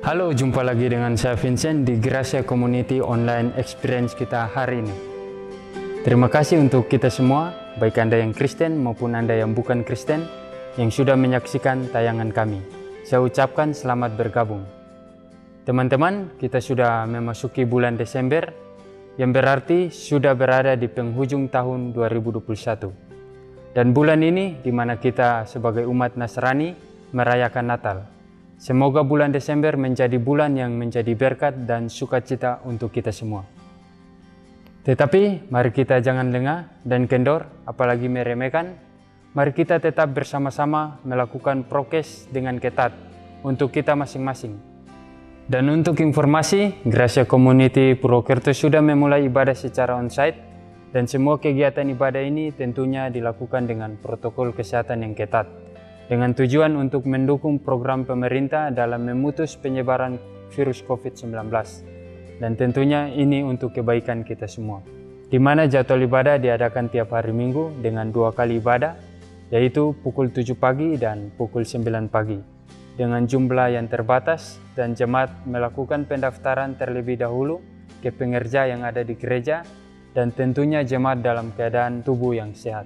Halo, jumpa lagi dengan saya Vincent di Gracia Community Online Experience kita hari ini. Terima kasih untuk kita semua, baik Anda yang Kristen maupun Anda yang bukan Kristen, yang sudah menyaksikan tayangan kami. Saya ucapkan selamat bergabung. Teman-teman, kita sudah memasuki bulan Desember, yang berarti sudah berada di penghujung tahun 2021. Dan bulan ini di mana kita sebagai umat Nasrani merayakan Natal. Semoga bulan Desember menjadi bulan yang menjadi berkat dan sukacita untuk kita semua. Tetapi mari kita jangan lengah dan kendor, apalagi meremehkan. Mari kita tetap bersama-sama melakukan prokes dengan ketat untuk kita masing-masing. Dan untuk informasi, Gracia Community Purwokerto sudah memulai ibadah secara onsite dan semua kegiatan ibadah ini tentunya dilakukan dengan protokol kesehatan yang ketat, dengan tujuan untuk mendukung program pemerintah dalam memutus penyebaran virus COVID-19. Dan tentunya ini untuk kebaikan kita semua. Di mana jadwal ibadah diadakan tiap hari Minggu dengan 2 kali ibadah, yaitu pukul 7 pagi dan pukul 9 pagi. Dengan jumlah yang terbatas dan jemaat melakukan pendaftaran terlebih dahulu ke pengerja yang ada di gereja dan tentunya jemaat dalam keadaan tubuh yang sehat.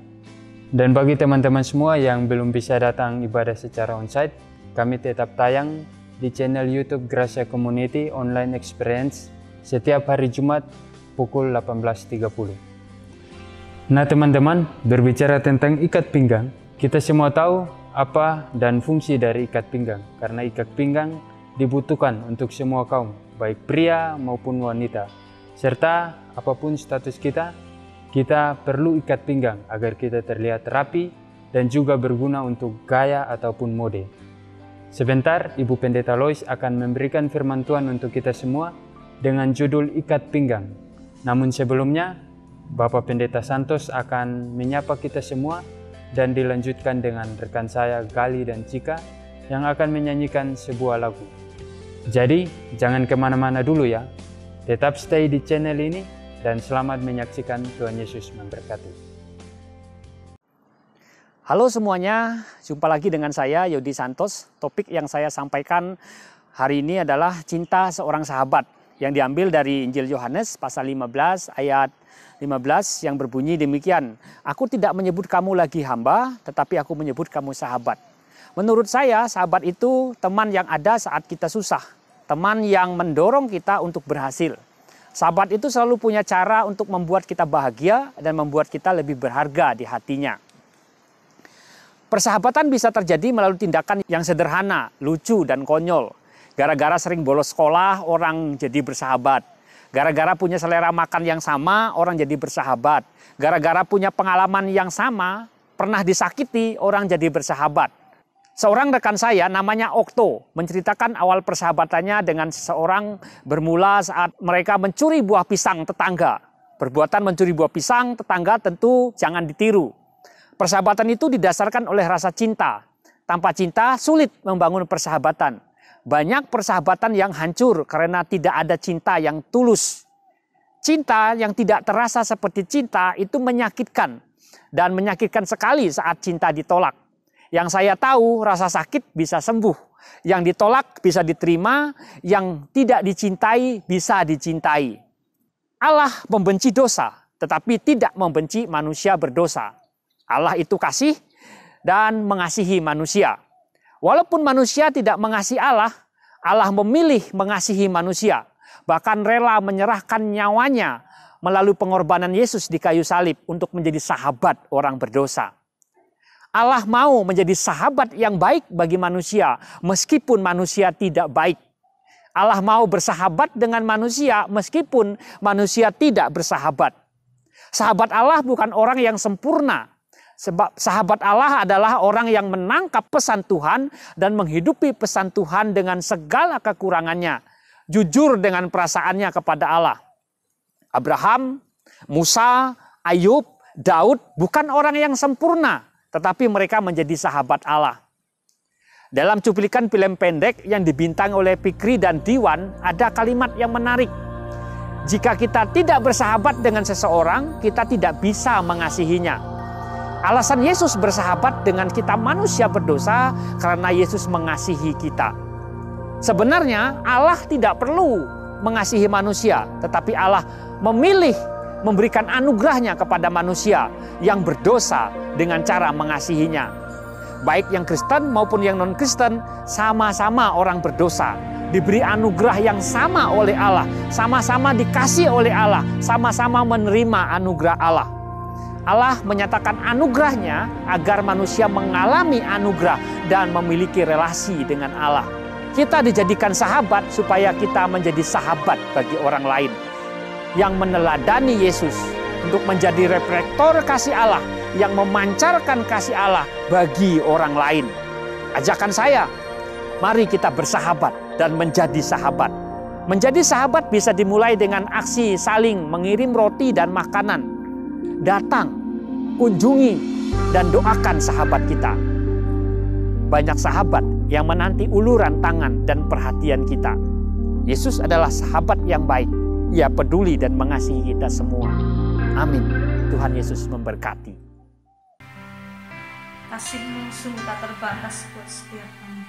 Dan bagi teman-teman semua yang belum bisa datang ibadah secara onsite, kami tetap tayang di channel YouTube Gracia Community Online Experience setiap hari Jumat pukul 18.30. Nah teman-teman, berbicara tentang ikat pinggang, kita semua tahu apa dan fungsi dari ikat pinggang. Karena ikat pinggang dibutuhkan untuk semua kaum, baik pria maupun wanita. Serta apapun status kita perlu ikat pinggang agar kita terlihat rapi dan juga berguna untuk gaya ataupun mode. Sebentar, Ibu Pendeta Lois akan memberikan firman Tuhan untuk kita semua dengan judul ikat pinggang. Namun sebelumnya, Bapak Pendeta Santos akan menyapa kita semua dan dilanjutkan dengan rekan saya Gali dan Cika yang akan menyanyikan sebuah lagu. Jadi, jangan kemana-mana dulu ya. Tetap stay di channel ini dan selamat menyaksikan. Tuhan Yesus memberkati. Halo semuanya, jumpa lagi dengan saya Yodi Santos. Topik yang saya sampaikan hari ini adalah cinta seorang sahabat yang diambil dari Injil Yohanes pasal 15 ayat 15 yang berbunyi demikian. Aku tidak menyebut kamu lagi hamba, tetapi aku menyebut kamu sahabat. Menurut saya sahabat itu teman yang ada saat kita susah, teman yang mendorong kita untuk berhasil. Sahabat itu selalu punya cara untuk membuat kita bahagia dan membuat kita lebih berharga di hatinya. Persahabatan bisa terjadi melalui tindakan yang sederhana, lucu, dan konyol. Gara-gara sering bolos sekolah, orang jadi bersahabat. Gara-gara punya selera makan yang sama, orang jadi bersahabat. Gara-gara punya pengalaman yang sama, pernah disakiti, orang jadi bersahabat. Seorang rekan saya namanya Okto menceritakan awal persahabatannya dengan seseorang bermula saat mereka mencuri buah pisang tetangga. Perbuatan mencuri buah pisang tetangga tentu jangan ditiru. Persahabatan itu didasarkan oleh rasa cinta. Tanpa cinta sulit membangun persahabatan. Banyak persahabatan yang hancur karena tidak ada cinta yang tulus. Cinta yang tidak terasa seperti cinta itu menyakitkan. Dan menyakitkan sekali saat cinta ditolak. Yang saya tahu rasa sakit bisa sembuh. Yang ditolak bisa diterima. Yang tidak dicintai bisa dicintai. Allah membenci dosa, tetapi tidak membenci manusia berdosa. Allah itu kasih dan mengasihi manusia. Walaupun manusia tidak mengasihi Allah, Allah memilih mengasihi manusia. Bahkan rela menyerahkan nyawanya melalui pengorbanan Yesus di kayu salib untuk menjadi sahabat orang berdosa. Allah mau menjadi sahabat yang baik bagi manusia meskipun manusia tidak baik. Allah mau bersahabat dengan manusia meskipun manusia tidak bersahabat. Sahabat Allah bukan orang yang sempurna. Sebab sahabat Allah adalah orang yang menangkap pesan Tuhan dan menghidupi pesan Tuhan dengan segala kekurangannya. Jujur dengan perasaannya kepada Allah. Abraham, Musa, Ayub, Daud bukan orang yang sempurna. Tetapi mereka menjadi sahabat Allah. Dalam cuplikan film pendek yang dibintangi oleh Fikri dan Diwan, ada kalimat yang menarik. Jika kita tidak bersahabat dengan seseorang, kita tidak bisa mengasihinya. Alasan Yesus bersahabat dengan kita manusia berdosa, karena Yesus mengasihi kita. Sebenarnya Allah tidak perlu mengasihi manusia, tetapi Allah memilih memberikan anugerahnya kepada manusia yang berdosa dengan cara mengasihinya. Baik yang Kristen maupun yang non-Kristen, sama-sama orang berdosa, diberi anugerah yang sama oleh Allah, sama-sama dikasih oleh Allah, sama-sama menerima anugerah Allah. Allah menyatakan anugerahnya agar manusia mengalami anugerah dan memiliki relasi dengan Allah. Kita dijadikan sahabat supaya kita menjadi sahabat bagi orang lain yang meneladani Yesus untuk menjadi reflektor kasih Allah yang memancarkan kasih Allah bagi orang lain. Ajakan saya, mari kita bersahabat dan menjadi sahabat. Menjadi sahabat bisa dimulai dengan aksi saling mengirim roti dan makanan. Datang, kunjungi, dan doakan sahabat kita. Banyak sahabat yang menanti uluran tangan dan perhatian kita. Yesus adalah sahabat yang baik. Ia peduli dan mengasihi kita semua. Amin. Tuhan Yesus memberkati. Kasih-Mu sungguh tak terbatas buat setiap kami.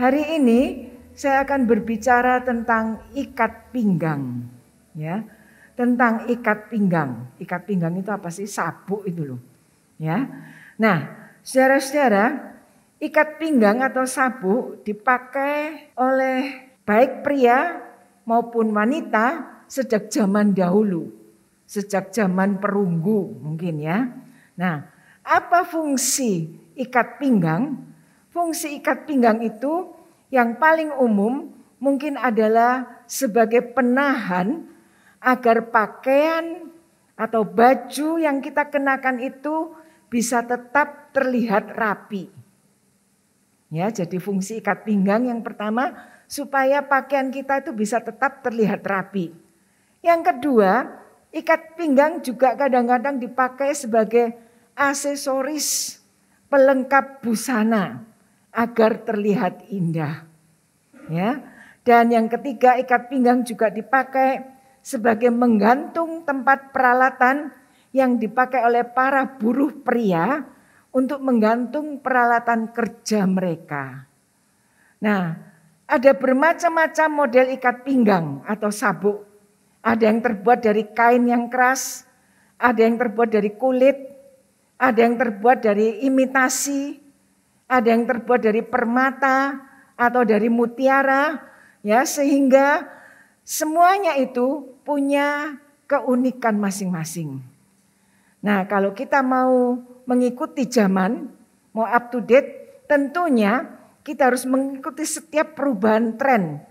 Hari ini saya akan berbicara tentang ikat pinggang, ya. Tentang ikat pinggang. Ikat pinggang itu apa sih? Sabuk itu loh, ya. Nah, saudara-saudara, ikat pinggang atau sabuk dipakai oleh baik pria maupun wanita sejak zaman dahulu, sejak zaman perunggu mungkin ya. Nah, apa fungsi ikat pinggang? Fungsi ikat pinggang itu yang paling umum mungkin adalah sebagai penahan agar pakaian atau baju yang kita kenakan itu bisa tetap terlihat rapi. Ya, jadi fungsi ikat pinggang yang pertama supaya pakaian kita itu bisa tetap terlihat rapi. Yang kedua, ikat pinggang juga kadang-kadang dipakai sebagai aksesoris pelengkap busana agar terlihat indah. Ya. Dan yang ketiga, ikat pinggang juga dipakai sebagai menggantung tempat peralatan yang dipakai oleh para buruh pria untuk menggantung peralatan kerja mereka. Nah, ada bermacam-macam model ikat pinggang atau sabuk. Ada yang terbuat dari kain yang keras, ada yang terbuat dari kulit, ada yang terbuat dari imitasi, ada yang terbuat dari permata atau dari mutiara, ya, sehingga semuanya itu punya keunikan masing-masing. Nah, kalau kita mau mengikuti zaman, mau up to date, tentunya kita harus mengikuti setiap perubahan tren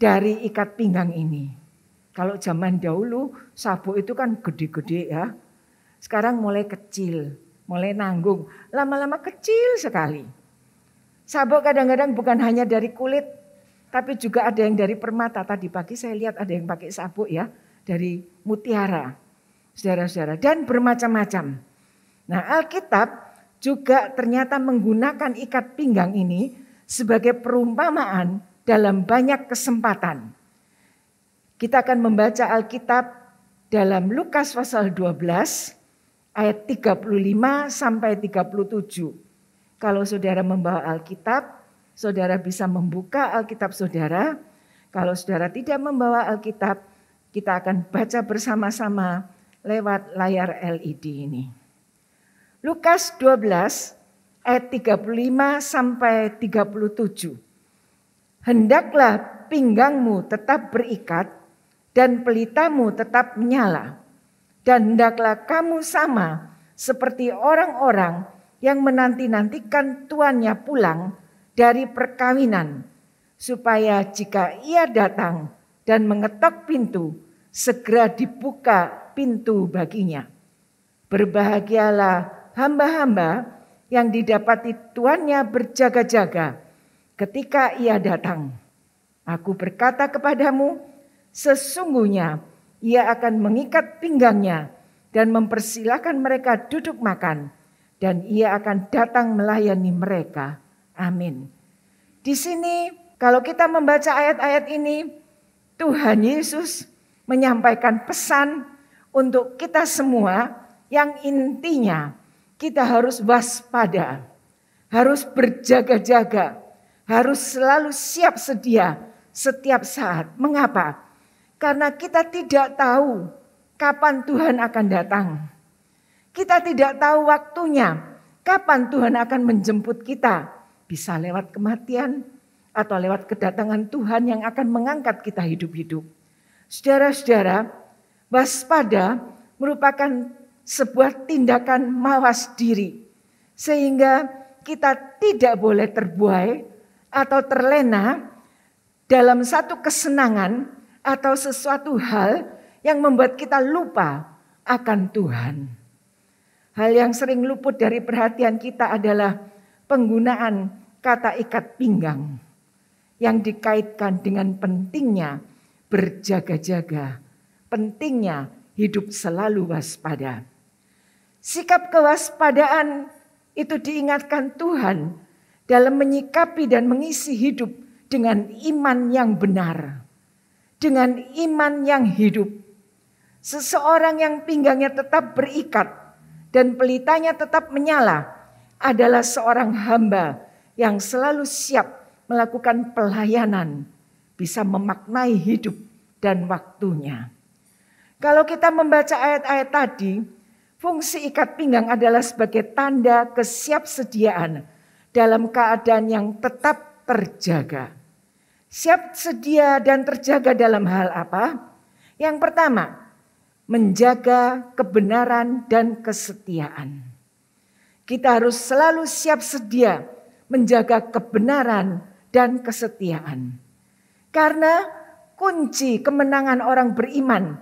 dari ikat pinggang ini. Kalau zaman dahulu sabuk itu kan gede-gede ya. Sekarang mulai kecil, mulai nanggung, lama-lama kecil sekali. Sabuk kadang-kadang bukan hanya dari kulit, tapi juga ada yang dari permata. Tadi pagi saya lihat ada yang pakai sabuk ya, dari mutiara, saudara-saudara, dan bermacam-macam. Nah, Alkitab juga ternyata menggunakan ikat pinggang ini sebagai perumpamaan dalam banyak kesempatan. Kita akan membaca Alkitab dalam Lukas pasal 12 ayat 35 sampai 37. Kalau saudara membawa Alkitab, saudara bisa membuka Alkitab saudara. Kalau saudara tidak membawa Alkitab, kita akan baca bersama-sama lewat layar LED ini. Lukas 12 ayat 35 sampai 37. Hendaklah pinggangmu tetap berikat dan pelitamu tetap menyala. Dan hendaklah kamu sama seperti orang-orang yang menanti-nantikan tuannya pulang dari perkawinan, supaya jika ia datang dan mengetok pintu, segera dibuka pintu baginya. Berbahagialah hamba-hamba yang didapati tuannya berjaga-jaga ketika ia datang. Aku berkata kepadamu, sesungguhnya ia akan mengikat pinggangnya dan mempersilahkan mereka duduk makan, dan ia akan datang melayani mereka. Amin. Di sini kalau kita membaca ayat-ayat ini, Tuhan Yesus menyampaikan pesan untuk kita semua yang intinya kita harus waspada, harus berjaga-jaga, harus selalu siap sedia setiap saat. Mengapa? Karena kita tidak tahu kapan Tuhan akan datang. Kita tidak tahu waktunya, kapan Tuhan akan menjemput kita. Bisa lewat kematian atau lewat kedatangan Tuhan yang akan mengangkat kita hidup-hidup. Saudara-saudara, waspada merupakan sebuah tindakan mawas diri. Sehingga kita tidak boleh terbuai atau terlena dalam satu kesenangan atau sesuatu hal yang membuat kita lupa akan Tuhan. Hal yang sering luput dari perhatian kita adalah penggunaan kata ikat pinggang yang dikaitkan dengan pentingnya berjaga-jaga, pentingnya hidup selalu waspada. Sikap kewaspadaan itu diingatkan Tuhan dalam menyikapi dan mengisi hidup dengan iman yang benar, dengan iman yang hidup. Seseorang yang pinggangnya tetap berikat dan pelitanya tetap menyala adalah seorang hamba yang selalu siap melakukan pelayanan, bisa memaknai hidup dan waktunya. Kalau kita membaca ayat-ayat tadi, fungsi ikat pinggang adalah sebagai tanda kesiapsediaan dalam keadaan yang tetap terjaga. Siap sedia dan terjaga dalam hal apa? Yang pertama, menjaga kebenaran dan kesetiaan. Kita harus selalu siap sedia menjaga kebenaran dan kesetiaan. Karena kunci kemenangan orang beriman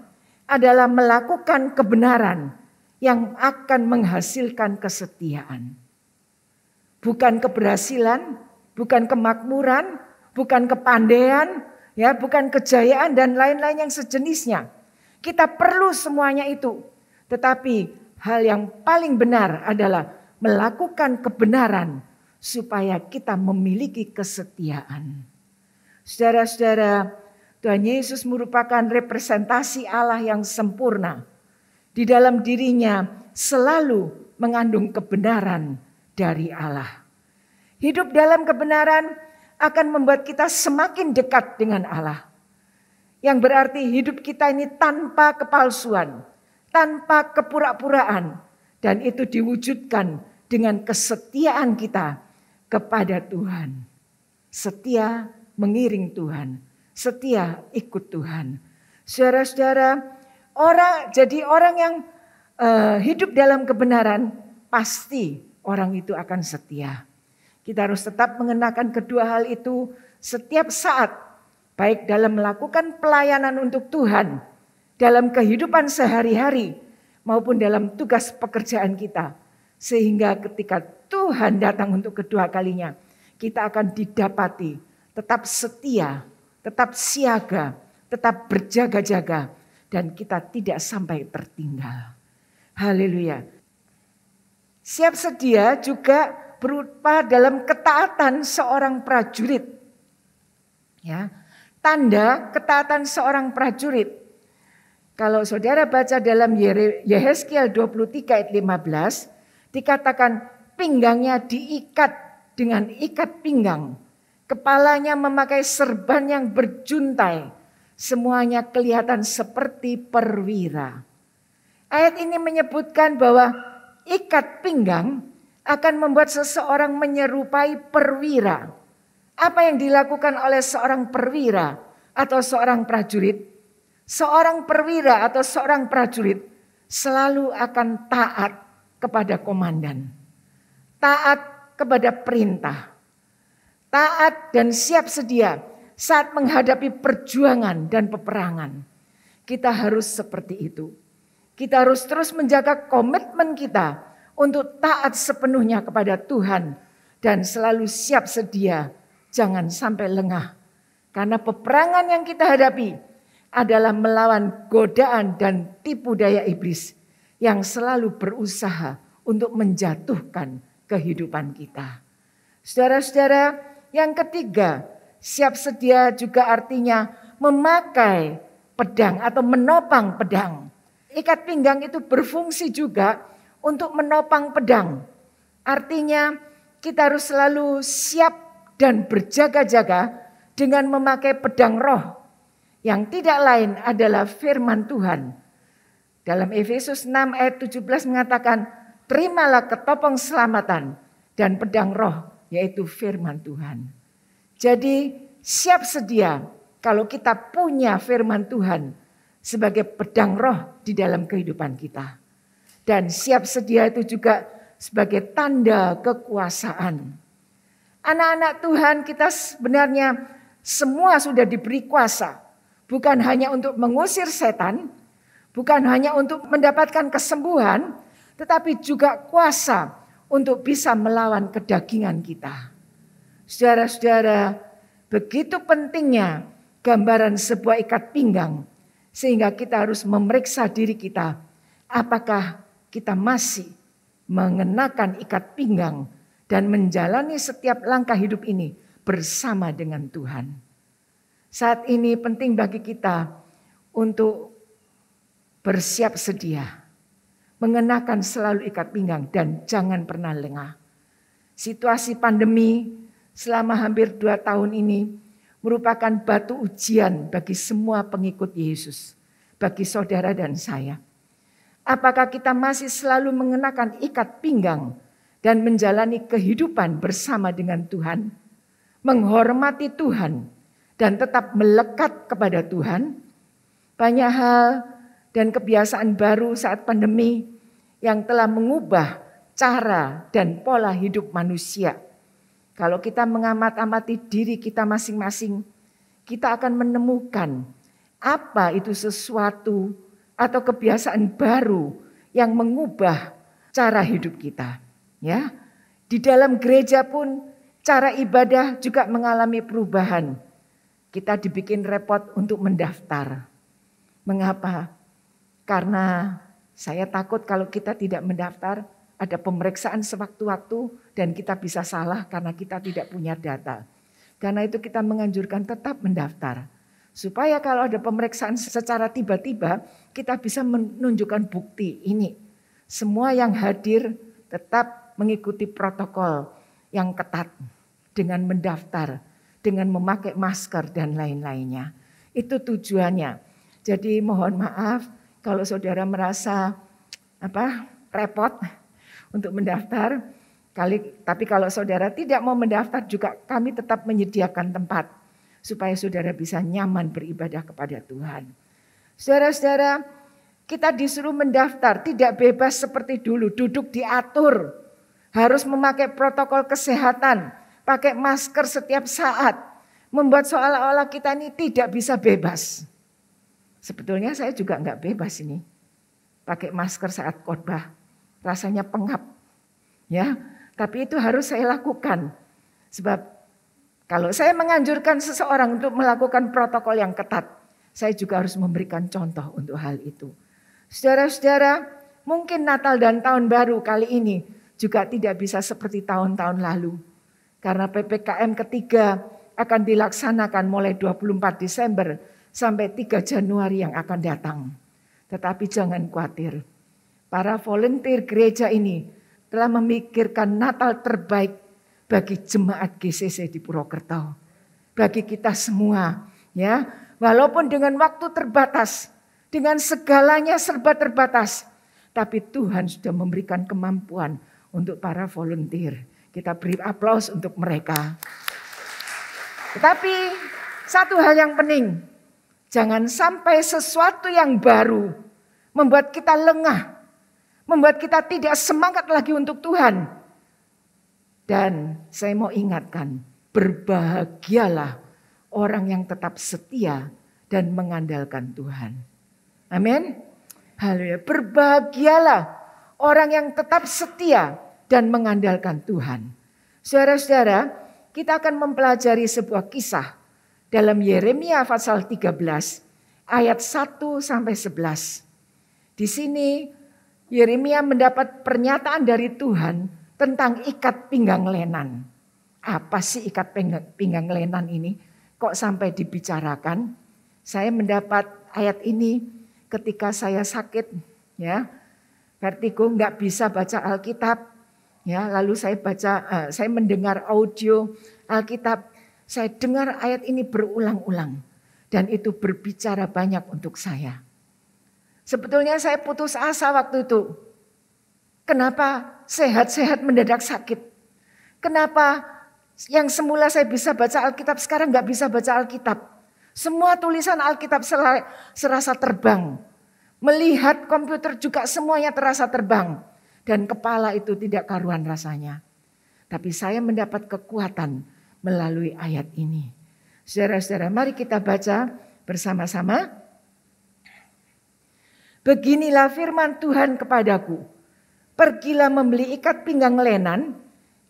adalah melakukan kebenaran yang akan menghasilkan kesetiaan. Bukan keberhasilan, bukan kemakmuran, bukan kepandaian, ya, bukan kejayaan dan lain-lain yang sejenisnya. Kita perlu semuanya itu. Tetapi hal yang paling benar adalah melakukan kebenaran supaya kita memiliki kesetiaan. Saudara-saudara, Tuhan Yesus merupakan representasi Allah yang sempurna. Di dalam dirinya selalu mengandung kebenaran dari Allah. Hidup dalam kebenaran akan membuat kita semakin dekat dengan Allah. Yang berarti hidup kita ini tanpa kepalsuan, tanpa kepura-puraan. Dan itu diwujudkan dengan kesetiaan kita kepada Tuhan. Setia mengiring Tuhan, setia ikut Tuhan. Saudara-saudara, orang yang hidup dalam kebenaran, pasti orang itu akan setia. Kita harus tetap mengenakan kedua hal itu setiap saat. Baik dalam melakukan pelayanan untuk Tuhan. Dalam kehidupan sehari-hari. Maupun dalam tugas pekerjaan kita. Sehingga ketika Tuhan datang untuk kedua kalinya. Kita akan didapati tetap setia. Tetap siaga. Tetap berjaga-jaga. Dan kita tidak sampai tertinggal. Haleluya. Siap sedia juga berupa dalam ketaatan seorang prajurit. Ya, tanda ketaatan seorang prajurit. Kalau saudara baca dalam Yehezkiel 23 ayat 15, dikatakan pinggangnya diikat dengan ikat pinggang. Kepalanya memakai serban yang berjuntai. Semuanya kelihatan seperti perwira. Ayat ini menyebutkan bahwa ikat pinggang akan membuat seseorang menyerupai perwira. Apa yang dilakukan oleh seorang perwira atau seorang prajurit? Seorang perwira atau seorang prajurit selalu akan taat kepada komandan. Taat kepada perintah. Taat dan siap sedia saat menghadapi perjuangan dan peperangan. Kita harus seperti itu. Kita harus terus menjaga komitmen kita untuk taat sepenuhnya kepada Tuhan dan selalu siap sedia, jangan sampai lengah. Karena peperangan yang kita hadapi adalah melawan godaan dan tipu daya iblis yang selalu berusaha untuk menjatuhkan kehidupan kita. Saudara-saudara, yang ketiga, siap sedia juga artinya memakai pedang atau menopang pedang. Ikat pinggang itu berfungsi juga untuk menopang pedang. Artinya kita harus selalu siap dan berjaga-jaga dengan memakai pedang roh. Yang tidak lain adalah firman Tuhan. Dalam Efesus 6 ayat 17 mengatakan, terimalah ketopong selamatan dan pedang roh, yaitu firman Tuhan. Jadi siap sedia kalau kita punya firman Tuhan sebagai pedang roh di dalam kehidupan kita. Dan siap sedia itu juga sebagai tanda kekuasaan. Anak-anak Tuhan kita sebenarnya semua sudah diberi kuasa. Bukan hanya untuk mengusir setan, bukan hanya untuk mendapatkan kesembuhan, tetapi juga kuasa untuk bisa melawan kedagingan kita. Saudara-saudara, begitu pentingnya gambaran sebuah ikat pinggang. Sehingga kita harus memeriksa diri kita. Apakah kita masih mengenakan ikat pinggang dan menjalani setiap langkah hidup ini bersama dengan Tuhan. Saat ini penting bagi kita untuk bersiap sedia. Mengenakan selalu ikat pinggang dan jangan pernah lengah. Situasi pandemi selama hampir 2 tahun ini merupakan batu ujian bagi semua pengikut Yesus, bagi saudara dan saya. Apakah kita masih selalu mengenakan ikat pinggang dan menjalani kehidupan bersama dengan Tuhan, menghormati Tuhan, dan tetap melekat kepada Tuhan? Banyak hal dan kebiasaan baru saat pandemi yang telah mengubah cara dan pola hidup manusia. Kalau kita mengamat-amati diri kita masing-masing, kita akan menemukan apa itu sesuatu atau kebiasaan baru yang mengubah cara hidup kita. Ya, di dalam gereja pun cara ibadah juga mengalami perubahan. Kita dibikin repot untuk mendaftar. Mengapa? Karena saya takut kalau kita tidak mendaftar, ada pemeriksaan sewaktu-waktu dan kita bisa salah karena kita tidak punya data. Karena itu kita menganjurkan tetap mendaftar. Supaya kalau ada pemeriksaan secara tiba-tiba, kita bisa menunjukkan bukti ini. Semua yang hadir tetap mengikuti protokol yang ketat dengan mendaftar, dengan memakai masker dan lain-lainnya. Itu tujuannya. Jadi mohon maaf kalau saudara merasa repot untuk mendaftar. Tapi kalau saudara tidak mau mendaftar juga kami tetap menyediakan tempat supaya saudara bisa nyaman beribadah kepada Tuhan. Saudara-saudara, kita disuruh mendaftar, tidak bebas seperti dulu, duduk diatur. Harus memakai protokol kesehatan, pakai masker setiap saat. Membuat seolah-olah kita ini tidak bisa bebas. Sebetulnya saya juga enggak bebas ini. Pakai masker saat khotbah, rasanya pengap. Ya, tapi itu harus saya lakukan. Sebab kalau saya menganjurkan seseorang untuk melakukan protokol yang ketat, saya juga harus memberikan contoh untuk hal itu. Saudara-saudara, mungkin Natal dan Tahun Baru kali ini juga tidak bisa seperti tahun-tahun lalu. Karena PPKM ketiga akan dilaksanakan mulai 24 Desember sampai 3 Januari yang akan datang. Tetapi jangan khawatir. Para volunteer gereja ini telah memikirkan Natal terbaik bagi jemaat GCC di Purwokerto. Bagi kita semua, ya. Walaupun dengan waktu terbatas, dengan segalanya serba terbatas, tapi Tuhan sudah memberikan kemampuan untuk para volunteer. Kita beri aplaus untuk mereka. Tetapi satu hal yang penting, jangan sampai sesuatu yang baru membuat kita lengah, membuat kita tidak semangat lagi untuk Tuhan. Dan saya mau ingatkan, berbahagialah orang yang tetap setia dan mengandalkan Tuhan. Amin. Haleluya. Berbahagialah orang yang tetap setia dan mengandalkan Tuhan. Saudara-saudara, kita akan mempelajari sebuah kisah dalam Yeremia pasal 13 ayat 1 sampai 11. Di sini Yeremia mendapat pernyataan dari Tuhan tentang ikat pinggang lenan. Apa sih ikat pinggang lenan ini? Kok sampai dibicarakan? Saya mendapat ayat ini ketika saya sakit, ya. Vertigo, nggak bisa baca Alkitab. Ya, lalu saya mendengar audio Alkitab. Saya dengar ayat ini berulang-ulang dan itu berbicara banyak untuk saya. Sebetulnya saya putus asa waktu itu. Kenapa sehat-sehat mendadak sakit? Kenapa yang semula saya bisa baca Alkitab sekarang nggak bisa baca Alkitab? Semua tulisan Alkitab serasa terbang. Melihat komputer juga semuanya terasa terbang. Dan kepala itu tidak karuan rasanya. Tapi saya mendapat kekuatan melalui ayat ini. Saudara-saudara, mari kita baca bersama-sama. Beginilah firman Tuhan kepadaku. Pergilah membeli ikat pinggang lenan,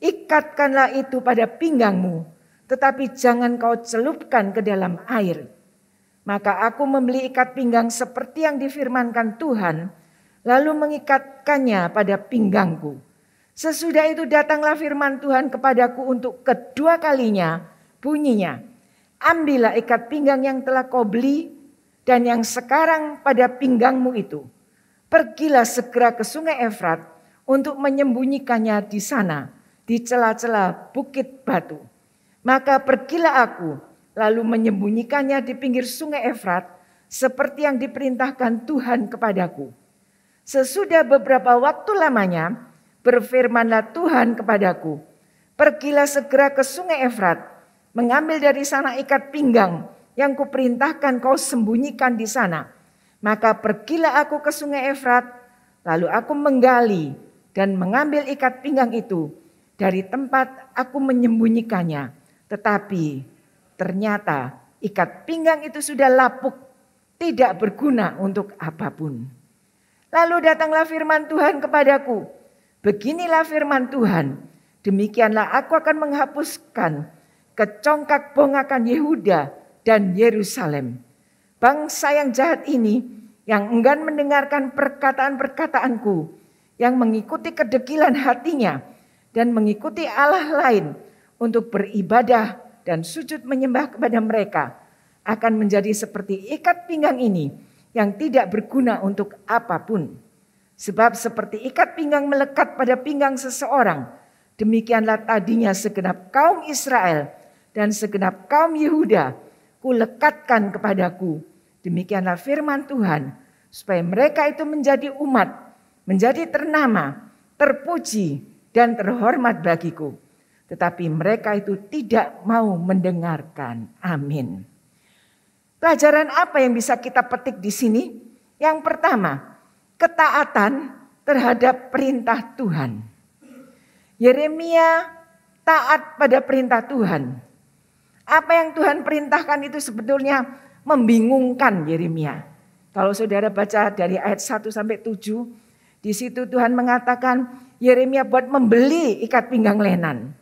ikatkanlah itu pada pinggangmu, tetapi jangan kau celupkan ke dalam air. Maka aku membeli ikat pinggang seperti yang difirmankan Tuhan, lalu mengikatkannya pada pinggangku. Sesudah itu datanglah firman Tuhan kepadaku untuk kedua kalinya, bunyinya, ambillah ikat pinggang yang telah kau beli dan yang sekarang pada pinggangmu itu. Pergilah segera ke sungai Efrat untuk menyembunyikannya di sana, di celah-celah bukit batu. Maka pergilah aku, lalu menyembunyikannya di pinggir sungai Efrat, seperti yang diperintahkan Tuhan kepadaku. Sesudah beberapa waktu lamanya, berfirmanlah Tuhan kepadaku, pergilah segera ke sungai Efrat, mengambil dari sana ikat pinggang yang kuperintahkan kau sembunyikan di sana. Maka pergilah aku ke sungai Efrat, lalu aku menggali dan mengambil ikat pinggang itu dari tempat aku menyembunyikannya. Tetapi ternyata ikat pinggang itu sudah lapuk, tidak berguna untuk apapun. Lalu datanglah firman Tuhan kepadaku. Beginilah firman Tuhan, demikianlah aku akan menghapuskan kecongkak bongakan Yehuda dan Yerusalem. Bangsa yang jahat ini, yang enggan mendengarkan perkataan-perkataanku, yang mengikuti kedegilan hatinya dan mengikuti Allah lain untuk beribadah dan sujud menyembah kepada mereka, akan menjadi seperti ikat pinggang ini yang tidak berguna untuk apapun. Sebab seperti ikat pinggang melekat pada pinggang seseorang, demikianlah tadinya segenap kaum Israel dan segenap kaum Yehuda kulekatkan kepadaku. Demikianlah firman Tuhan, supaya mereka itu menjadi umat, menjadi ternama, terpuji dan terhormat bagiku. Tetapi mereka itu tidak mau mendengarkan. Amin. Pelajaran apa yang bisa kita petik di sini? Yang pertama, ketaatan terhadap perintah Tuhan. Yeremia taat pada perintah Tuhan. Apa yang Tuhan perintahkan itu sebetulnya membingungkan Yeremia. Kalau saudara baca dari ayat 1 sampai 7, di situ Tuhan mengatakan Yeremia buat membeli ikat pinggang lenan.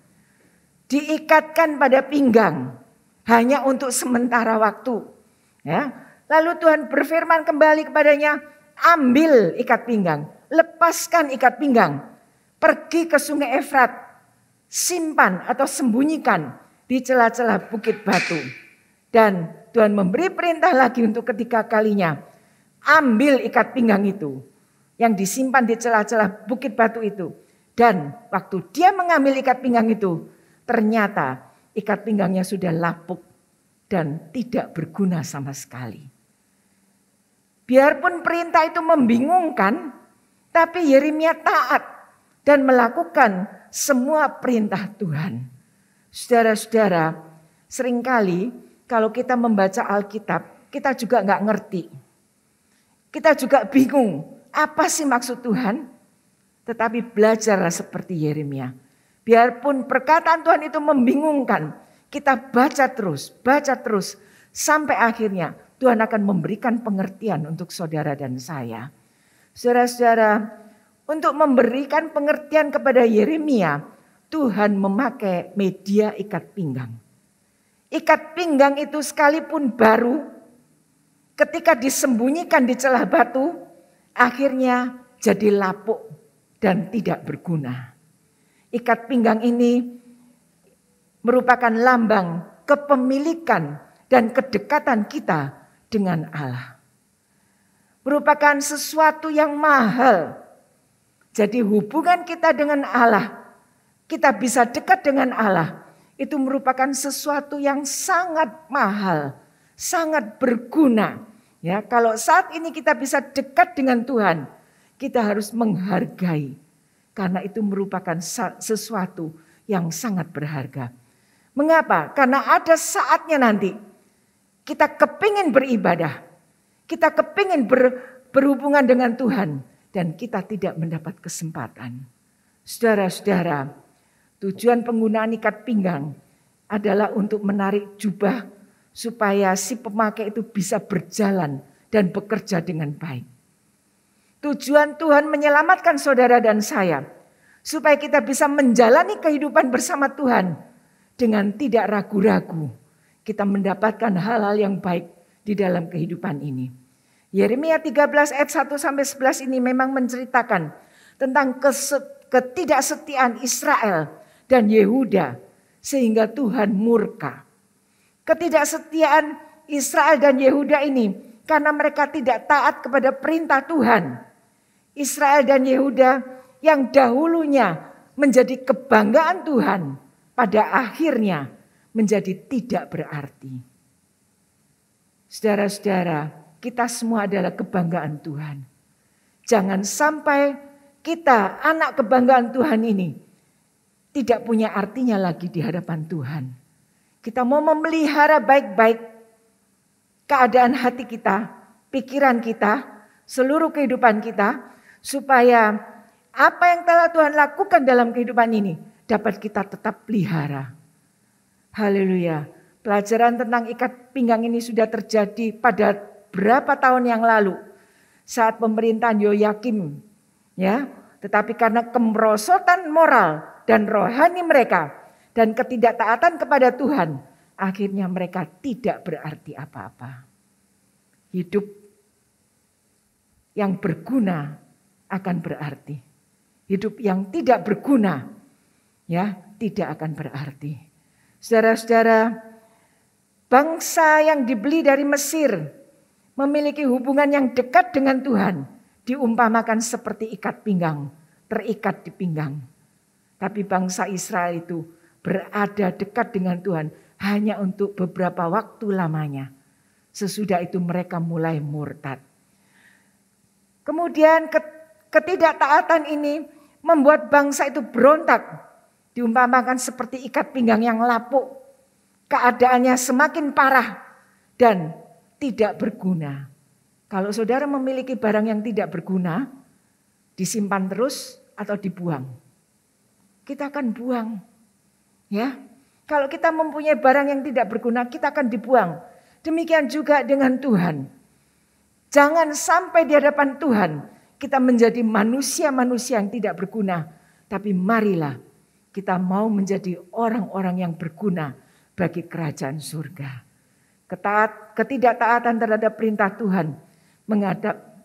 Diikatkan pada pinggang hanya untuk sementara waktu. Ya. Lalu Tuhan berfirman kembali kepadanya, ambil ikat pinggang, lepaskan ikat pinggang, pergi ke sungai Efrat, simpan atau sembunyikan di celah-celah bukit batu. Dan Tuhan memberi perintah lagi untuk ketiga kalinya, ambil ikat pinggang itu yang disimpan di celah-celah bukit batu itu. Dan waktu dia mengambil ikat pinggang itu, ternyata ikat pinggangnya sudah lapuk dan tidak berguna sama sekali. Biarpun perintah itu membingungkan, tapi Yeremia taat dan melakukan semua perintah Tuhan. Saudara-saudara, seringkali kalau kita membaca Alkitab, kita juga nggak ngerti. Kita juga bingung, apa sih maksud Tuhan? Tetapi belajarlah seperti Yeremia. Biarpun perkataan Tuhan itu membingungkan, kita baca terus, sampai akhirnya Tuhan akan memberikan pengertian untuk saudara dan saya. Saudara-saudara, untuk memberikan pengertian kepada Yeremia, Tuhan memakai media ikat pinggang. Ikat pinggang itu sekalipun baru, ketika disembunyikan di celah batu, akhirnya jadi lapuk dan tidak berguna. Ikat pinggang ini merupakan lambang kepemilikan dan kedekatan kita dengan Allah. Merupakan sesuatu yang mahal. Jadi hubungan kita dengan Allah, kita bisa dekat dengan Allah, itu merupakan sesuatu yang sangat mahal, sangat berguna. Ya, kalau saat ini kita bisa dekat dengan Tuhan, kita harus menghargai. Karena itu merupakan sesuatu yang sangat berharga. Mengapa? Karena ada saatnya nanti kita kepingin beribadah. Kita kepingin berhubungan dengan Tuhan. Dan kita tidak mendapat kesempatan. Saudara-saudara, tujuan penggunaan ikat pinggang adalah untuk menarik jubah supaya si pemakai itu bisa berjalan dan bekerja dengan baik. Tujuan Tuhan menyelamatkan saudara dan saya supaya kita bisa menjalani kehidupan bersama Tuhan dengan tidak ragu-ragu. Kita mendapatkan hal-hal yang baik di dalam kehidupan ini. Yeremia 13 ayat 1 sampai 11 ini memang menceritakan tentang ketidaksetiaan Israel dan Yehuda sehingga Tuhan murka. Ketidaksetiaan Israel dan Yehuda ini karena mereka tidak taat kepada perintah Tuhan. Israel dan Yehuda yang dahulunya menjadi kebanggaan Tuhan, pada akhirnya menjadi tidak berarti. Saudara-saudara, kita semua adalah kebanggaan Tuhan. Jangan sampai kita anak kebanggaan Tuhan ini tidak punya artinya lagi di hadapan Tuhan. Kita mau memelihara baik-baik keadaan hati kita, pikiran kita, seluruh kehidupan kita, supaya apa yang telah Tuhan lakukan dalam kehidupan ini dapat kita tetap pelihara. Haleluya. Pelajaran tentang ikat pinggang ini sudah terjadi pada berapa tahun yang lalu saat pemerintahan Yoyakim, ya. Tetapi karena kemerosotan moral dan rohani mereka dan ketidaktaatan kepada Tuhan, akhirnya mereka tidak berarti apa-apa. Hidup yang berguna akan berarti. Hidup yang tidak berguna, ya, tidak akan berarti. Saudara-saudara, bangsa yang dibeli dari Mesir memiliki hubungan yang dekat dengan Tuhan, diumpamakan seperti ikat pinggang, terikat di pinggang. Tapi bangsa Israel itu berada dekat dengan Tuhan hanya untuk beberapa waktu lamanya. Sesudah itu mereka mulai murtad. Kemudian ketidaktaatan ini membuat bangsa itu berontak. Diumpamakan seperti ikat pinggang yang lapuk. Keadaannya semakin parah dan tidak berguna. Kalau saudara memiliki barang yang tidak berguna, disimpan terus atau dibuang. Kita akan buang. Ya. Kalau kita mempunyai barang yang tidak berguna, kita akan dibuang. Demikian juga dengan Tuhan. Jangan sampai di hadapan Tuhan kita menjadi manusia-manusia yang tidak berguna. Tapi marilah kita mau menjadi orang-orang yang berguna bagi kerajaan surga. Ketidaktaatan terhadap perintah Tuhan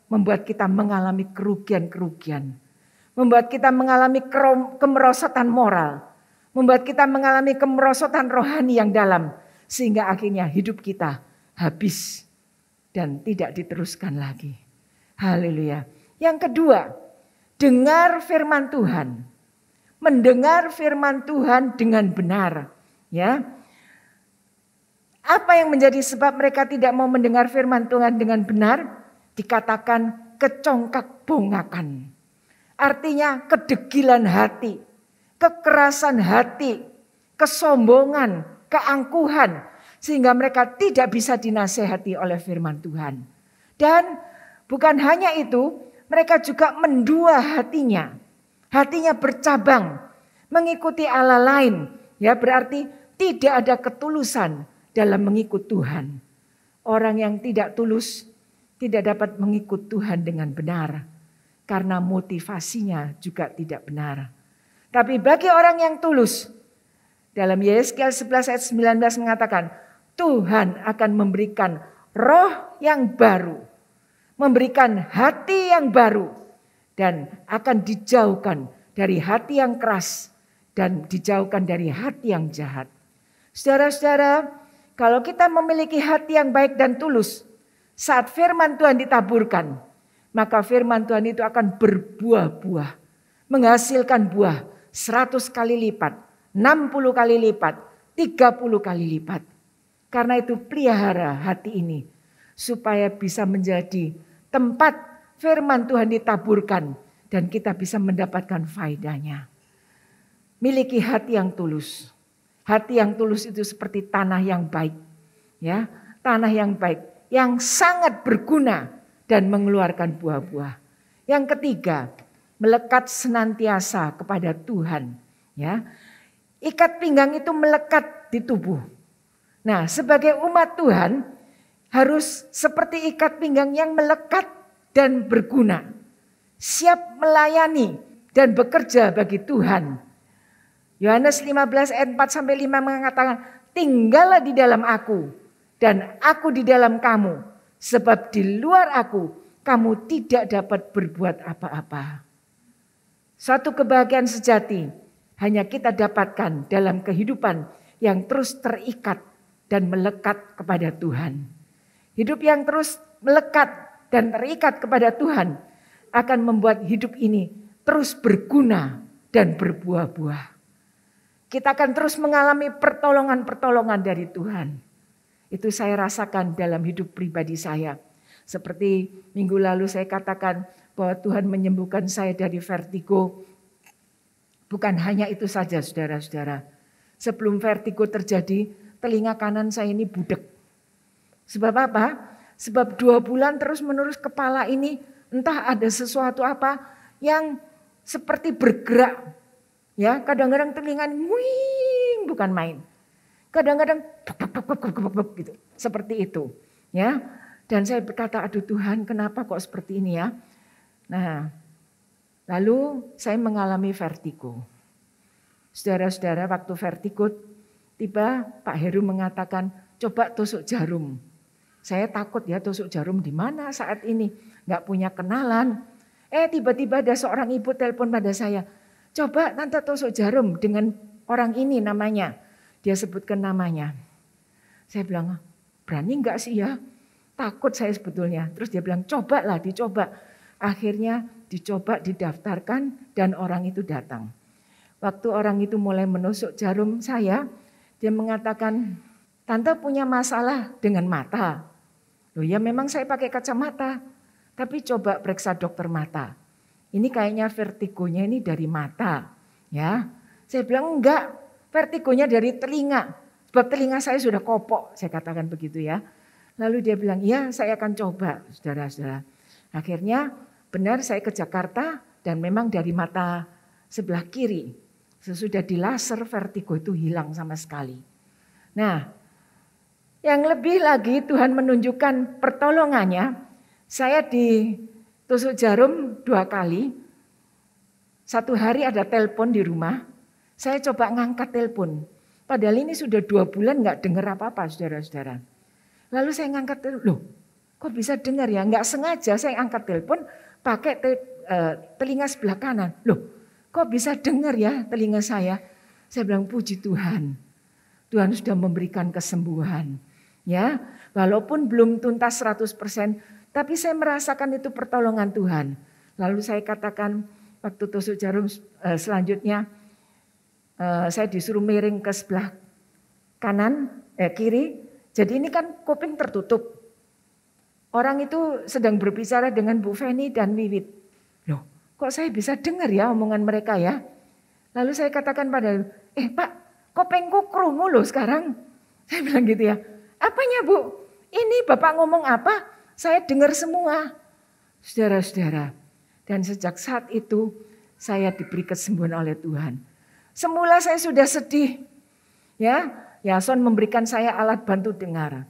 membuat kita mengalami kerugian-kerugian. Membuat kita mengalami kemerosotan moral. Membuat kita mengalami kemerosotan rohani yang dalam. Sehingga akhirnya hidup kita habis dan tidak diteruskan lagi. Haleluya. Yang kedua, dengar firman Tuhan. Mendengar firman Tuhan dengan benar. Ya. Apa yang menjadi sebab mereka tidak mau mendengar firman Tuhan dengan benar? Dikatakan kecongkak bongakan. Artinya kedegilan hati, kekerasan hati, kesombongan, keangkuhan. Sehingga mereka tidak bisa dinasehati oleh firman Tuhan. Dan bukan hanya itu, mereka juga mendua hatinya. Hatinya bercabang, mengikuti Allah lain. Ya, berarti tidak ada ketulusan dalam mengikut Tuhan. Orang yang tidak tulus tidak dapat mengikut Tuhan dengan benar. Karena motivasinya juga tidak benar. Tapi bagi orang yang tulus, dalam Yesaya 11 ayat 19 mengatakan, Tuhan akan memberikan roh yang baru. Memberikan hati yang baru. Dan akan dijauhkan dari hati yang keras. Dan dijauhkan dari hati yang jahat. Saudara-saudara, kalau kita memiliki hati yang baik dan tulus, saat firman Tuhan ditaburkan, maka firman Tuhan itu akan berbuah-buah. Menghasilkan buah 100 kali lipat, 60 kali lipat, 30 kali lipat. Karena itu pelihara hati ini, supaya bisa menjadi tempat firman Tuhan ditaburkan dan kita bisa mendapatkan faedahnya. Miliki hati yang tulus. Hati yang tulus itu seperti tanah yang baik. Ya, tanah yang baik yang sangat berguna dan mengeluarkan buah-buah. Yang ketiga, melekat senantiasa kepada Tuhan, ya. Ikat pinggang itu melekat di tubuh. Nah, sebagai umat Tuhan harus seperti ikat pinggang yang melekat dan berguna. Siap melayani dan bekerja bagi Tuhan. Yohanes 15 ayat 4-5 mengatakan, tinggallah di dalam aku dan aku di dalam kamu. Sebab di luar aku kamu tidak dapat berbuat apa-apa. Suatu kebahagiaan sejati hanya kita dapatkan dalam kehidupan yang terus terikat dan melekat kepada Tuhan. Hidup yang terus melekat dan terikat kepada Tuhan akan membuat hidup ini terus berguna dan berbuah-buah. Kita akan terus mengalami pertolongan-pertolongan dari Tuhan. Itu saya rasakan dalam hidup pribadi saya. Seperti minggu lalu saya katakan bahwa Tuhan menyembuhkan saya dari vertigo. Bukan hanya itu saja saudara-saudara. Sebelum vertigo terjadi, telinga kanan saya ini budek. Sebab apa? Sebab 2 bulan terus menerus kepala ini entah ada sesuatu apa yang seperti bergerak. Ya, kadang-kadang telinga wing, bukan main. Kadang-kadang gitu, seperti itu. Ya, dan saya berkata, aduh Tuhan, kenapa kok seperti ini ya? Nah, lalu saya mengalami vertigo. Saudara-saudara, waktu vertigo tiba Pak Heru mengatakan, coba tusuk jarum. Saya takut ya, tusuk jarum di mana saat ini, nggak punya kenalan. Tiba-tiba ada seorang ibu telepon pada saya. Coba tante tusuk jarum dengan orang ini namanya. Dia sebutkan namanya. Saya bilang, berani enggak sih ya? Takut saya sebetulnya. Terus dia bilang, cobalah, dicoba. Akhirnya dicoba, didaftarkan dan orang itu datang. Waktu orang itu mulai menusuk jarum saya, dia mengatakan, tante punya masalah dengan mata. Loh ya memang saya pakai kacamata, tapi coba periksa dokter mata. Ini kayaknya vertigonya ini dari mata, ya. Saya bilang enggak, vertigonya dari telinga. Sebab telinga saya sudah kopok, saya katakan begitu ya. Lalu dia bilang, iya saya akan coba, saudara-saudara. Akhirnya benar saya ke Jakarta dan memang dari mata sebelah kiri. Sesudah dilaser vertigo itu hilang sama sekali. Nah, yang lebih lagi Tuhan menunjukkan pertolongannya. Saya ditusuk jarum 2 kali. 1 hari ada telepon di rumah. Saya coba ngangkat telepon. Padahal ini sudah 2 bulan nggak dengar apa-apa saudara-saudara. Lalu saya ngangkat telepon. Loh kok bisa dengar ya? Nggak sengaja saya angkat telepon pakai telinga sebelah kanan. Loh kok bisa dengar ya telinga saya? Saya bilang puji Tuhan. Tuhan sudah memberikan kesembuhan. Ya, walaupun belum tuntas 100%. Tapi saya merasakan itu pertolongan Tuhan. Lalu saya katakan waktu tusuk jarum selanjutnya saya disuruh miring ke sebelah kiri. Jadi ini kan kuping tertutup. Orang itu sedang berbicara dengan Bu Feni dan Wiwit. Loh, kok saya bisa dengar ya omongan mereka ya? Lalu saya katakan pada, Pak, kupingku krungu loh sekarang. Saya bilang gitu ya. Apanya Bu? Ini Bapak ngomong apa? Saya dengar semua, saudara-saudara. Dan sejak saat itu saya diberi kesembuhan oleh Tuhan. Semula saya sudah sedih. Ya, Yason memberikan saya alat bantu dengar.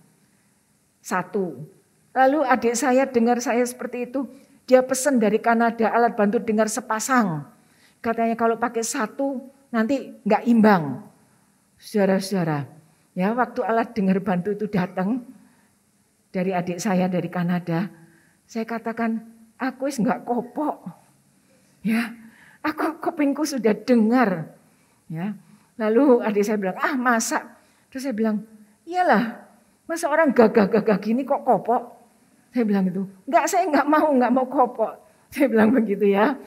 1. Lalu adik saya dengar saya seperti itu. Dia pesan dari Kanada alat bantu dengar sepasang. Katanya kalau pakai 1 nanti nggak imbang. Saudara-saudara, ya waktu alat dengar bantu itu datang, dari adik saya dari Kanada, saya katakan, aku nggak kopok, ya, aku kupingku sudah dengar, ya. Lalu adik saya bilang, masa? Terus saya bilang, iyalah, masa orang gagah-gagah gini kok kopok? Saya bilang gitu, saya nggak mau kopok. Saya bilang begitu ya.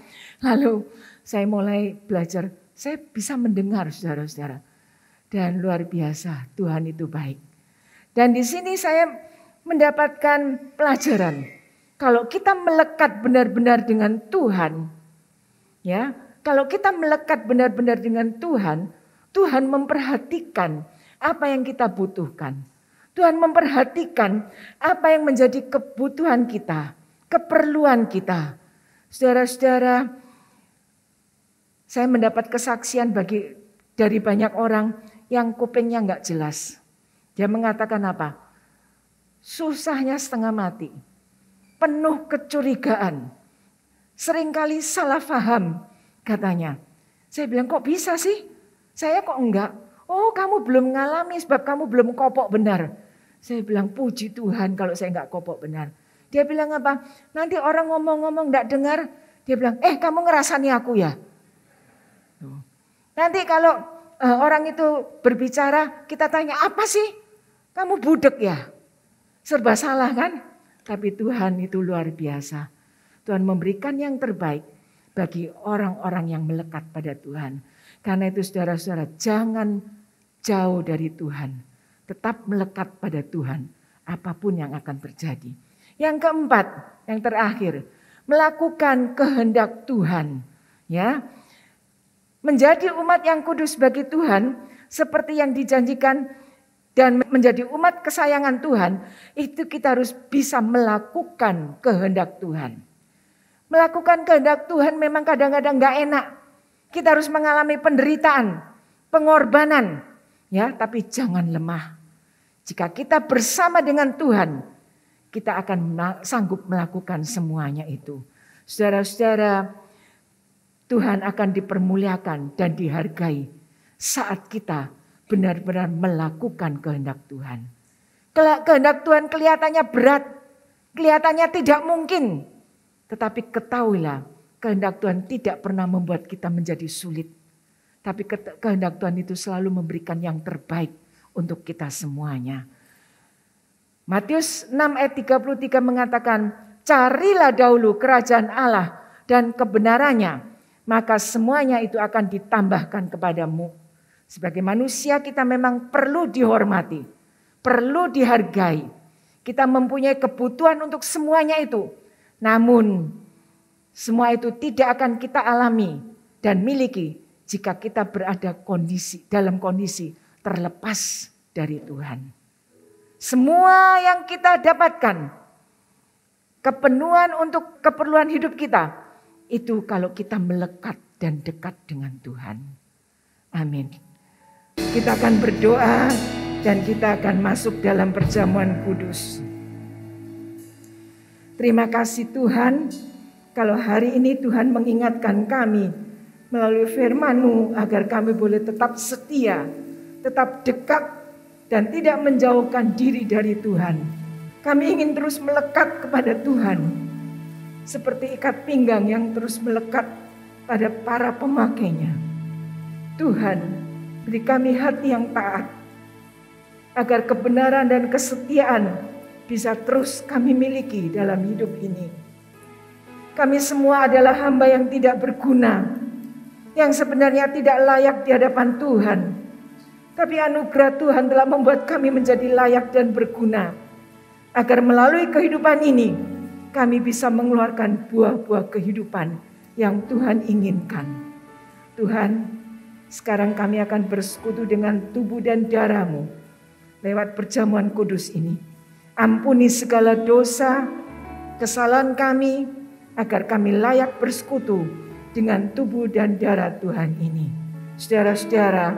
Lalu saya mulai belajar, saya bisa mendengar saudara-saudara, dan luar biasa Tuhan itu baik. Dan di sini saya mendapatkan pelajaran. Kalau kita melekat benar-benar dengan Tuhan, ya, kalau kita melekat benar-benar dengan Tuhan, Tuhan memperhatikan apa yang kita butuhkan. Tuhan memperhatikan apa yang menjadi kebutuhan kita, keperluan kita. Saudara-saudara, saya mendapat kesaksian dari banyak orang yang kupingnya enggak jelas. Dia mengatakan apa? Susahnya setengah mati, penuh kecurigaan, seringkali salah paham katanya. Saya bilang kok bisa sih? Saya kok enggak? Oh kamu belum ngalami sebab kamu belum kopok benar. Saya bilang puji Tuhan kalau saya enggak kopok benar. Dia bilang apa? Nanti orang ngomong-ngomong enggak dengar. Dia bilang kamu ngerasani aku ya? Nanti kalau orang itu berbicara kita tanya apa sih? Kamu budek ya? Serba salah kan? Tapi Tuhan itu luar biasa. Tuhan memberikan yang terbaik bagi orang-orang yang melekat pada Tuhan. Karena itu saudara-saudara, jangan jauh dari Tuhan. Tetap melekat pada Tuhan, apapun yang akan terjadi. Yang keempat, yang terakhir, melakukan kehendak Tuhan. Ya, menjadi umat yang kudus bagi Tuhan, seperti yang dijanjikan dan menjadi umat kesayangan Tuhan, itu kita harus bisa melakukan kehendak Tuhan. Melakukan kehendak Tuhan memang kadang-kadang gak enak. Kita harus mengalami penderitaan, pengorbanan, ya, tapi jangan lemah. Jika kita bersama dengan Tuhan, kita akan sanggup melakukan semuanya itu. Saudara-saudara, Tuhan akan dipermuliakan dan dihargai saat kita benar-benar melakukan kehendak Tuhan. Kehendak Tuhan kelihatannya berat, kelihatannya tidak mungkin. Tetapi ketahuilah, kehendak Tuhan tidak pernah membuat kita menjadi sulit. Tapi kehendak Tuhan itu selalu memberikan yang terbaik untuk kita semuanya. Matius 6 ayat 33 mengatakan, carilah dahulu kerajaan Allah dan kebenarannya, maka semuanya itu akan ditambahkan kepadamu. Sebagai manusia kita memang perlu dihormati, perlu dihargai. Kita mempunyai kebutuhan untuk semuanya itu. Namun semua itu tidak akan kita alami dan miliki jika kita berada dalam kondisi terlepas dari Tuhan. Semua yang kita dapatkan, kepenuhan untuk keperluan hidup kita, itu kalau kita melekat dan dekat dengan Tuhan. Amin. Kita akan berdoa dan kita akan masuk dalam perjamuan kudus. Terima kasih Tuhan, kalau hari ini Tuhan mengingatkan kami melalui firman-Mu agar kami boleh tetap setia, tetap dekat dan tidak menjauhkan diri dari Tuhan. Kami ingin terus melekat kepada Tuhan. Seperti ikat pinggang yang terus melekat pada para pemakainya. Tuhan, beri kami hati yang taat, agar kebenaran dan kesetiaan bisa terus kami miliki dalam hidup ini. Kami semua adalah hamba yang tidak berguna, yang sebenarnya tidak layak di hadapan Tuhan. Tapi anugerah Tuhan telah membuat kami menjadi layak dan berguna, agar melalui kehidupan ini kami bisa mengeluarkan buah-buah kehidupan yang Tuhan inginkan. Tuhan, sekarang kami akan bersekutu dengan tubuh dan darah-Mu lewat perjamuan kudus ini. Ampuni segala dosa, kesalahan kami, agar kami layak bersekutu dengan tubuh dan darah Tuhan ini. Saudara-saudara,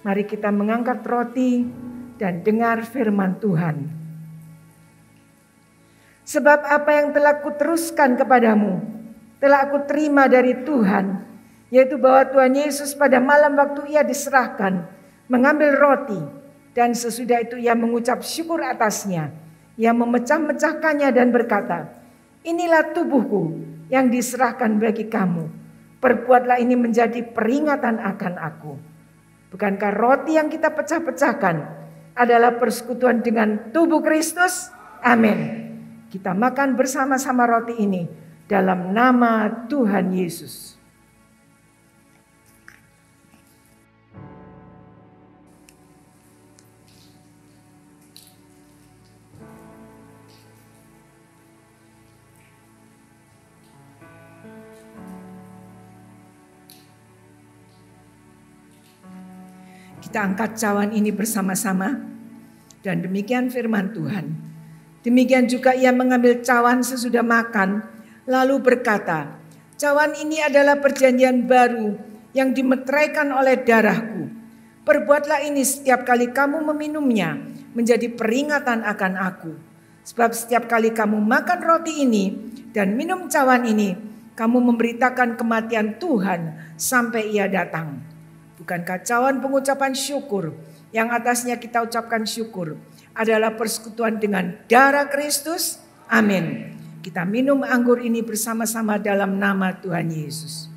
mari kita mengangkat roti dan dengar firman Tuhan. Sebab apa yang telah kuteruskan kepadamu, telah aku terima dari Tuhan, yaitu bahwa Tuhan Yesus pada malam waktu Ia diserahkan, mengambil roti, dan sesudah itu Ia mengucap syukur atasnya. Ia memecah-mecahkannya dan berkata, inilah tubuhku yang diserahkan bagi kamu. Perbuatlah ini menjadi peringatan akan aku. Bukankah roti yang kita pecah-pecahkan adalah persekutuan dengan tubuh Kristus? Amin. Kita makan bersama-sama roti ini dalam nama Tuhan Yesus. Kita angkat cawan ini bersama-sama dan demikian firman Tuhan. Demikian juga Ia mengambil cawan sesudah makan lalu berkata, cawan ini adalah perjanjian baru yang dimeteraikan oleh darahku. Perbuatlah ini setiap kali kamu meminumnya menjadi peringatan akan aku. Sebab setiap kali kamu makan roti ini dan minum cawan ini, kamu memberitakan kematian Tuhan sampai Ia datang. Bukankah cawan pengucapan syukur yang atasnya kita ucapkan syukur adalah persekutuan dengan darah Kristus? Amin. Kita minum anggur ini bersama-sama dalam nama Tuhan Yesus.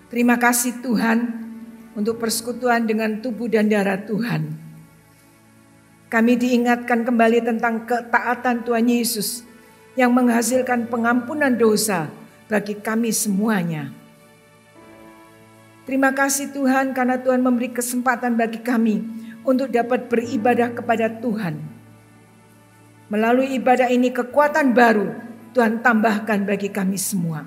Terima kasih Tuhan untuk persekutuan dengan tubuh dan darah Tuhan. Kami diingatkan kembali tentang ketaatan Tuhan Yesus yang menghasilkan pengampunan dosa bagi kami semuanya. Terima kasih Tuhan karena Tuhan memberi kesempatan bagi kami untuk dapat beribadah kepada Tuhan. Melalui ibadah ini kekuatan baru Tuhan tambahkan bagi kami semua.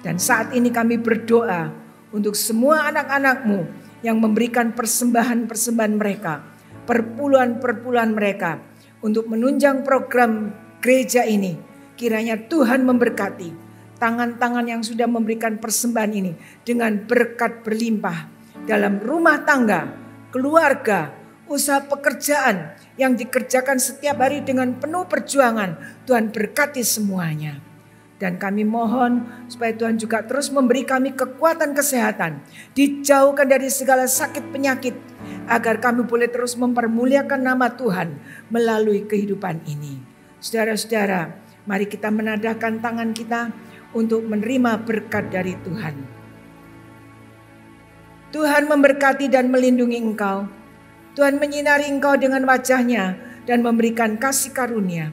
Dan saat ini kami berdoa untuk semua anak-anak-Mu yang memberikan persembahan-persembahan mereka, perpuluhan-perpuluhan mereka untuk menunjang program gereja ini. Kiranya Tuhan memberkati tangan-tangan yang sudah memberikan persembahan ini dengan berkat berlimpah dalam rumah tangga, keluarga, usaha pekerjaan yang dikerjakan setiap hari dengan penuh perjuangan. Tuhan berkati semuanya. Dan kami mohon supaya Tuhan juga terus memberi kami kekuatan kesehatan, dijauhkan dari segala sakit penyakit, agar kami boleh terus mempermuliakan nama Tuhan melalui kehidupan ini. Saudara-saudara, mari kita menadahkan tangan kita untuk menerima berkat dari Tuhan. Tuhan memberkati dan melindungi engkau. Tuhan menyinari engkau dengan wajah-Nya dan memberikan kasih karunia.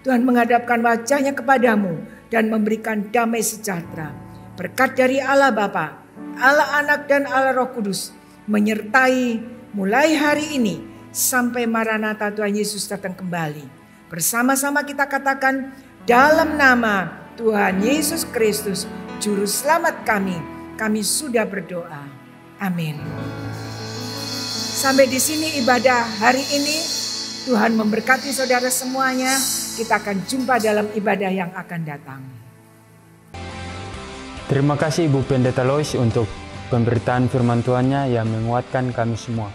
Tuhan menghadapkan wajah-Nya kepadamu dan memberikan damai sejahtera. Berkat dari Allah Bapa, Allah Anak dan Allah Roh Kudus menyertai mulai hari ini sampai Maranatha Tuhan Yesus datang kembali. Bersama-sama kita katakan, dalam nama Tuhan Yesus Kristus, Juru Selamat kami sudah berdoa. Amin. Sampai di sini ibadah hari ini. Tuhan memberkati saudara semuanya. Kita akan jumpa dalam ibadah yang akan datang. Terima kasih Ibu Pendeta Lois untuk pemberitaan firman Tuhannya yang menguatkan kami semua.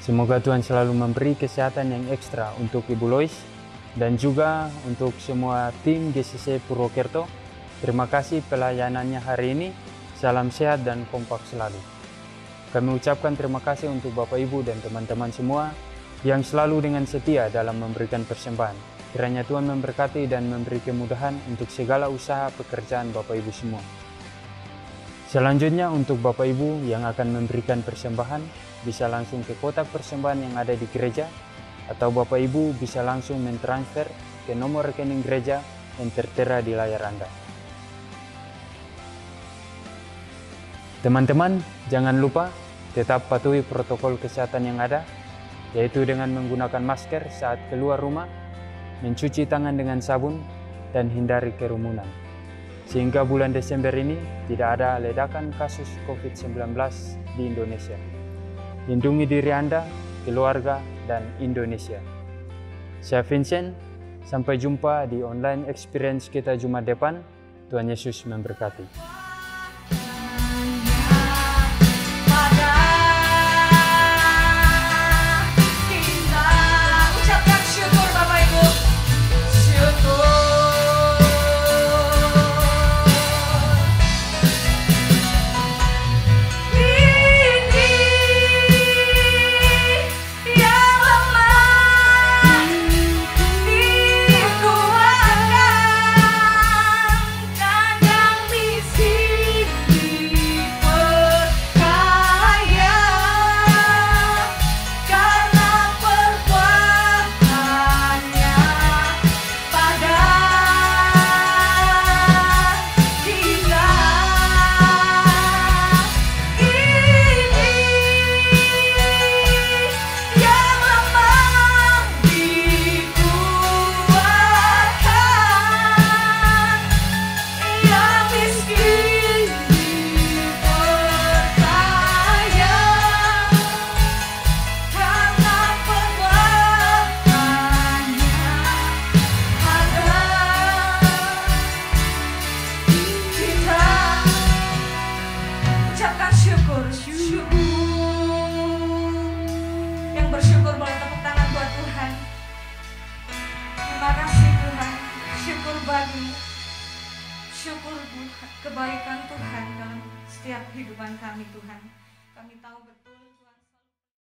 Semoga Tuhan selalu memberi kesehatan yang ekstra untuk Ibu Lois dan juga untuk semua tim GCC Purwokerto. Terima kasih pelayanannya hari ini. Salam sehat dan kompak selalu. Kami ucapkan terima kasih untuk Bapak Ibu dan teman-teman semua yang selalu dengan setia dalam memberikan persembahan. Kiranya Tuhan memberkati dan memberi kemudahan untuk segala usaha pekerjaan Bapak Ibu semua. Selanjutnya untuk Bapak Ibu yang akan memberikan persembahan, bisa langsung ke kotak persembahan yang ada di gereja, atau Bapak Ibu bisa langsung mentransfer ke nomor rekening gereja yang tertera di layar Anda. Teman-teman, jangan lupa tetap patuhi protokol kesehatan yang ada, yaitu dengan menggunakan masker saat keluar rumah, mencuci tangan dengan sabun, dan hindari kerumunan. Sehingga bulan Desember ini tidak ada ledakan kasus COVID-19 di Indonesia. Lindungi diri Anda, keluarga, dan Indonesia. Saya Vincent, sampai jumpa di online experience kita Jumat depan. Tuhan Yesus memberkati. Syukur kebaikan Tuhan dalam setiap kehidupan kami Tuhan. Kami tahu betul